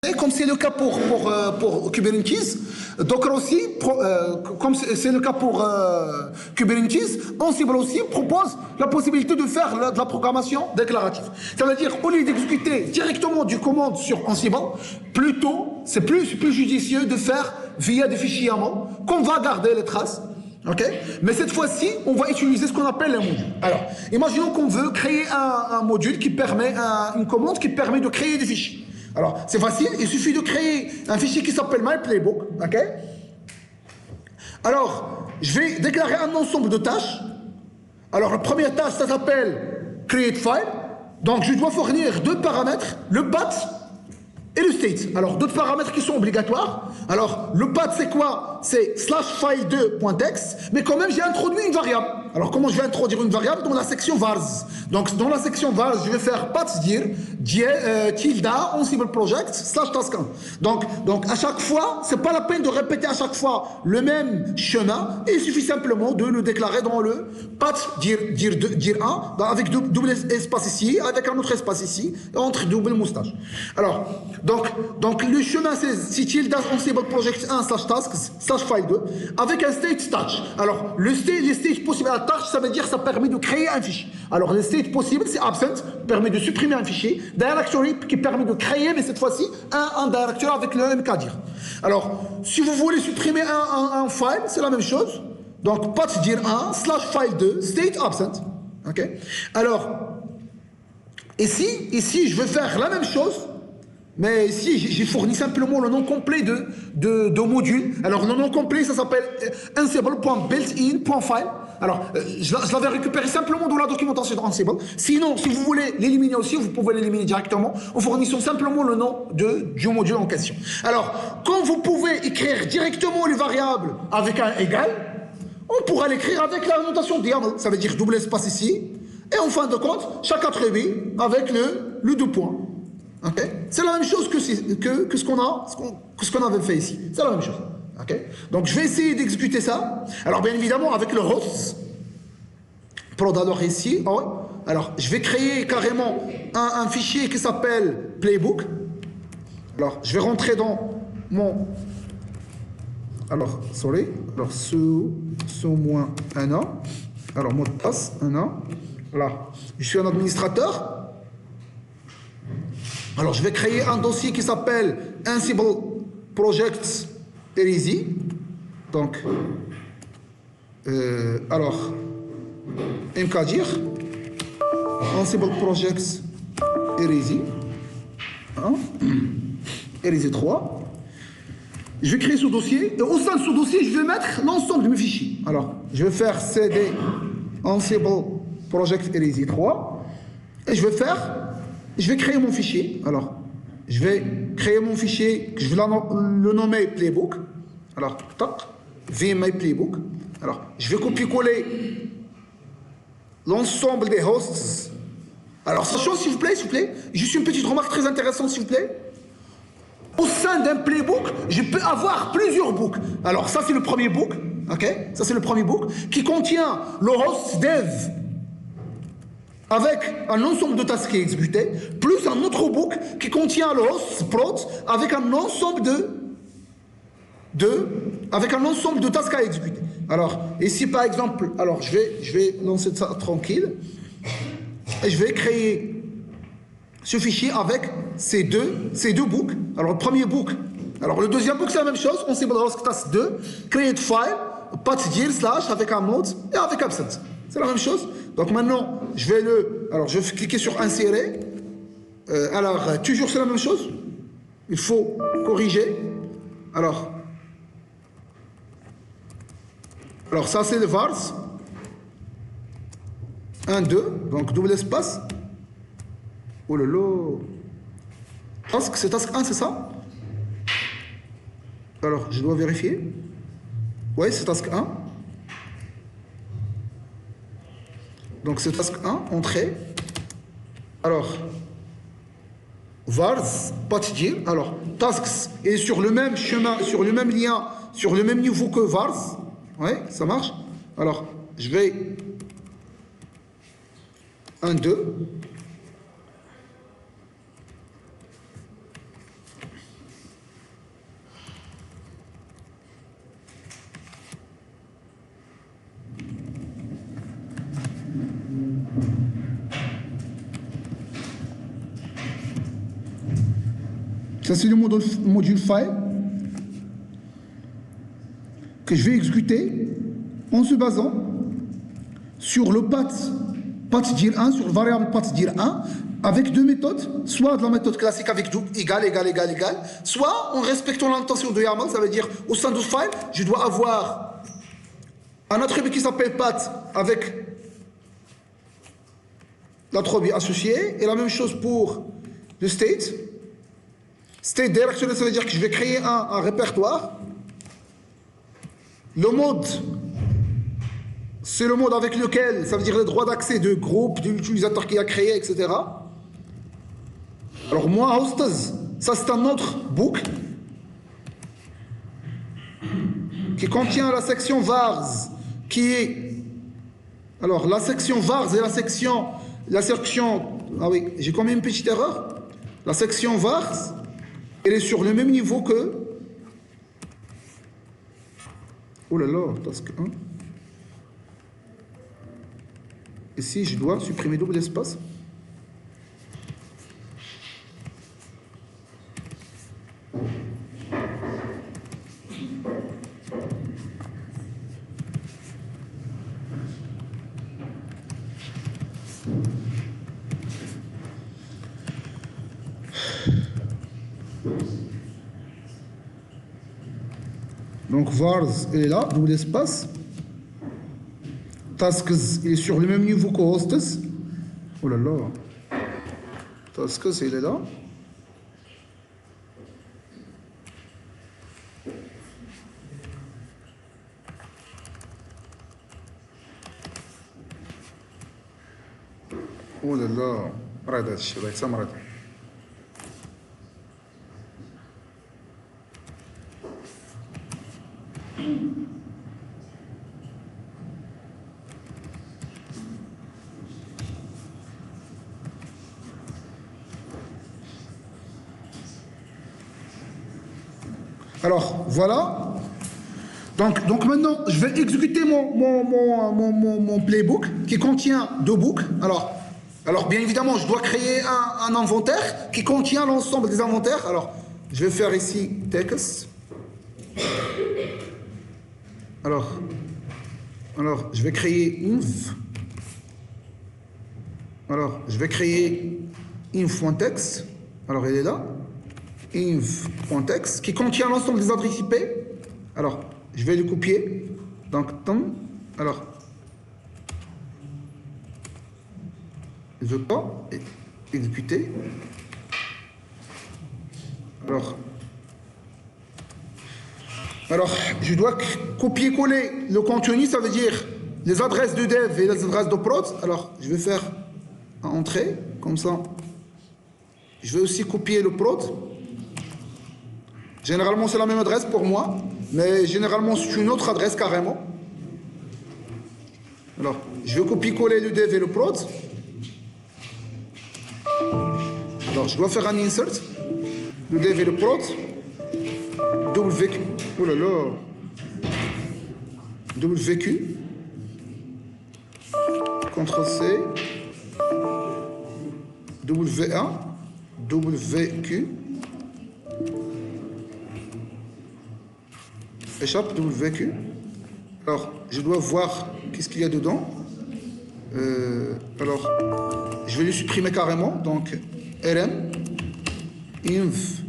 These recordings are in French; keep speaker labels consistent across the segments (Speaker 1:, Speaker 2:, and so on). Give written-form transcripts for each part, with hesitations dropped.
Speaker 1: Et comme c'est le cas pour Kubernetes, Docker aussi, comme c'est le cas pour Kubernetes, Ansible aussi propose la possibilité de faire de la programmation déclarative. Ça veut dire, au lieu d'exécuter directement du commande sur Ansible, plutôt, c'est plus judicieux de faire via des fichiers YAML, qu'on va garder les traces. Okay. Mais cette fois-ci, on va utiliser ce qu'on appelle un module. Alors, imaginons qu'on veut créer un module qui permet, une commande qui permet de créer des fichiers. Alors, c'est facile, il suffit de créer un fichier qui s'appelle myplaybook. Okay. Alors, je vais déclarer un ensemble de tâches. Alors, la première tâche, ça s'appelle create file. Donc, je dois fournir deux paramètres, le path et le state. Alors, d'autres paramètres qui sont obligatoires. Alors, le path, c'est quoi? C'est /file2.text, mais quand même, j'ai introduit une variable. Alors, comment je vais introduire une variable? Dans la section vars. Donc, dans la section vars, je vais faire path_dir, tilda, Ansible project, /task1. Donc, à chaque fois, c'est pas la peine de répéter à chaque fois le même chemin. Il suffit simplement de le déclarer dans le path_dir1, avec double espace ici, avec un autre espace ici, entre double moustache. Alors, donc le chemin, c'est tilda Ansible project 1 /tasks /file2 avec un state touch. Alors, les states possibles à la tâche, ça veut dire que ça permet de créer un fichier. Alors, le state possible, c'est absent, permet de supprimer un fichier. Directory qui permet de créer, mais cette fois-ci, un directory avec le mkdir. Alors, si vous voulez supprimer un file, c'est la même chose. Donc, path_dir 1 /file2 state absent. OK? Alors, ici, je vais faire la même chose. Mais ici, j'ai fourni simplement le nom complet de module. Alors, le nom complet, ça s'appelle ansible.builtin.file. Alors, je l'avais récupéré simplement dans la documentation d'Ansible. Sinon, si vous voulez l'éliminer aussi, vous pouvez l'éliminer directement en fournissant simplement le nom du module en question. Alors, quand vous pouvez écrire directement les variables avec un égal, on pourra l'écrire avec la notation YAML. Ça veut dire double espace ici. Et en fin de compte, chaque attribut avec le deux points. Okay. C'est la même chose que ce qu'on avait fait ici. C'est la même chose. Okay. Donc je vais essayer d'exécuter ça. Alors bien évidemment avec le host. Prod alors ici. Oh, alors je vais créer carrément un fichier qui s'appelle playbook. Alors je vais rentrer dans mon. Alors sorry. Alors sous moins 1 an. Alors mot de passe 1 an. Voilà. Je suis un administrateur. Alors, je vais créer un dossier qui s'appelle Ansible Projects Heresy. Donc, alors, mkdir, Ansible Projects Heresy. Hein? Heresy 3. Je vais créer ce dossier. Et au sein de ce dossier, je vais mettre l'ensemble de mes fichiers. Alors, je vais faire cd Ansible Project Heresy 3. Et je vais créer mon fichier. Alors, je vais créer mon fichier, je vais le nommer playbook. Alors, tac, vmyplaybook. Alors, je vais copier-coller l'ensemble des hosts. Alors, sachant, s'il vous plaît, juste une petite remarque très intéressante, s'il vous plaît. Au sein d'un playbook, je peux avoir plusieurs books. Alors, ça, c'est le premier book. OK? Ça, c'est le premier book qui contient le host dev avec un ensemble de tasks qui est exécuté, plus un autre book qui contient le host prod avec un ensemble de tasks à exécuter. Alors, ici par exemple, alors je vais lancer ça tranquille et je vais créer ce fichier avec ces deux books. Alors le premier book, alors le deuxième book c'est la même chose, on cible host task 2, create file, path_dir / avec un mode et avec absent. C'est la même chose. Donc maintenant, je vais cliquer sur insérer. Alors, toujours c'est la même chose. Il faut corriger. Alors ça c'est le vars. 1, 2, donc double espace. Oh là là. Task, c'est task 1, c'est ça? Alors, je dois vérifier. Oui, c'est task 1. Donc c'est task 1, entrée. Alors, vars, path_dir. Alors, tasks est sur le même chemin, sur le même lien, sur le même niveau que vars. Oui, ça marche. Alors, je vais 1, 2. Ça, c'est le module file que je vais exécuter en se basant sur le path dir 1, sur le variable path dir 1, avec deux méthodes, soit de la méthode classique avec égal, soit en respectant l'intention de YAML, ça veut dire au sein du file, je dois avoir un attribut qui s'appelle path avec l'attribut associé, et la même chose pour le state. State directory, ça veut dire que je vais créer un répertoire. Le mode, c'est le mode avec lequel, ça veut dire les droits d'accès de groupe, de l'utilisateur qui a créé, etc. Alors moi, hostess, ça c'est un autre book qui contient la section vars, qui est... Alors la section vars et la section... Ah oui, j'ai quand même une petite erreur. La section vars, elle est sur le même niveau que... Oh là là, task 1. Ici, je dois supprimer double espace. Donc vars, il est là, double espace. Tasks, il est sur le même niveau que hostess. Oh là là. Tasks, il est là. Oh là là. راه هادشي الله يتسامر. Alors, voilà. Donc maintenant, je vais exécuter mon playbook qui contient deux books. Alors, bien évidemment, je dois créer un inventaire qui contient l'ensemble des inventaires. Alors, je vais faire ici text. Alors, je vais créer inf. Alors, je vais créer inf.text. Alors, elle est là. inf.text qui contient l'ensemble des adresses IP. Alors, je vais le copier. Donc, alors, je veux pas exécuter. Alors, je dois copier-coller le contenu, ça veut dire les adresses de dev et les adresses de prod. Alors, je vais faire un entrée, comme ça. Je vais aussi copier le prod. Généralement, c'est la même adresse pour moi, mais généralement, c'est une autre adresse carrément. Alors, je vais copier-coller le dev et le prod. Alors, je dois faire un insert. Le dev et le prod. WQ. Oh là là. WQ. CTRL-C. W1. WQ. Échappe WQ. Alors, je dois voir qu'est-ce qu'il y a dedans. Alors, je vais le supprimer carrément. Donc, rm inf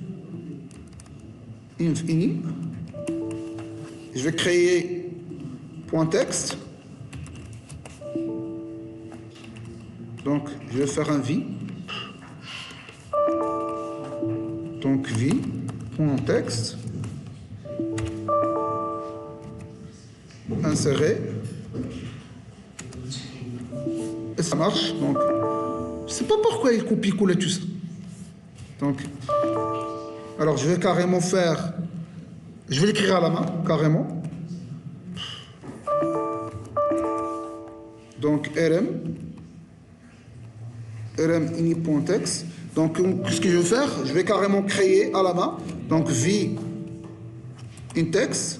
Speaker 1: ini. Je vais créer .text. Donc, je vais faire un v. Donc, v.text. Insérer. Et ça marche. Donc, je sais pas pourquoi il copie-colle tout ça. Donc, alors je vais carrément faire. Je vais l'écrire à la main, carrément. Donc, rm ini.text. Donc, ce que je vais faire, je vais carrément créer à la main. Donc, v index.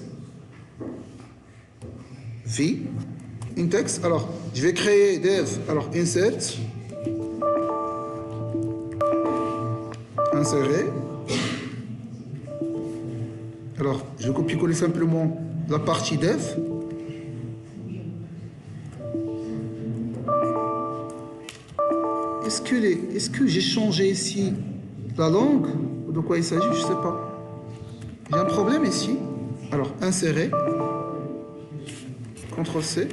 Speaker 1: V index. Alors, je vais créer dev. Alors, insert. Insérer. Alors, je copie-coller simplement la partie dev. Est-ce que j'ai changé ici la langue? De quoi il s'agit? Je ne sais pas. J'ai un problème ici. Alors, insérer. CTRL-C.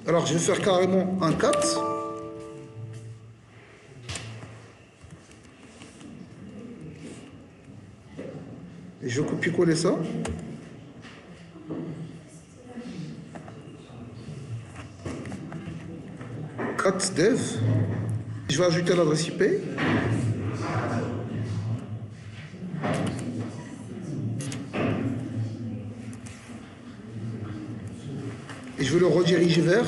Speaker 1: Alors, je vais faire carrément un cut. Et je vais copier-coller ça. Cut dev. Je vais ajouter l'adresse IP. Et je vais le rediriger vers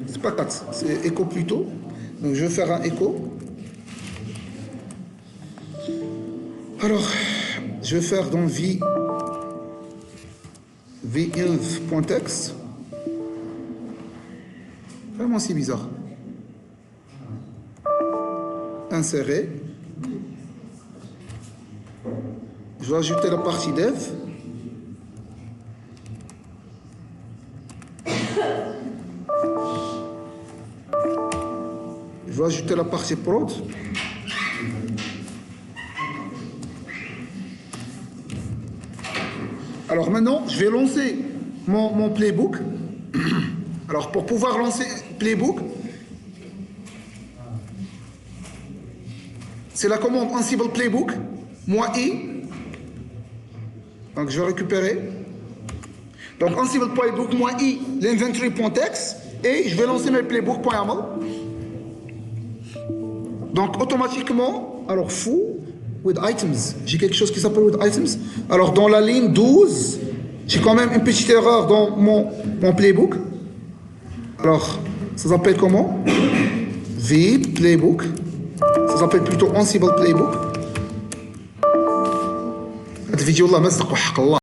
Speaker 1: c'est pas 4, c'est écho plutôt. Donc je vais faire un écho. Alors, je vais faire dans vinv.text. Vraiment c'est bizarre. Insérer. Je vais ajouter la partie dev. Je vais ajouter la partie prod. Alors maintenant, je vais lancer mon playbook. Alors pour pouvoir lancer playbook, c'est la commande Ansible playbook, -i. Donc je vais récupérer. Donc Ansible playbook -i, l'inventory.txt, et je vais lancer mes playbook.yaml. Donc automatiquement, alors foo with items, j'ai quelque chose qui s'appelle with items. Alors dans la ligne 12, j'ai quand même une petite erreur dans mon playbook. Alors ça s'appelle comment? Playbook. Ça s'appelle plutôt Ansible playbook. هاد الفيديو والله ما صدق وحق الله.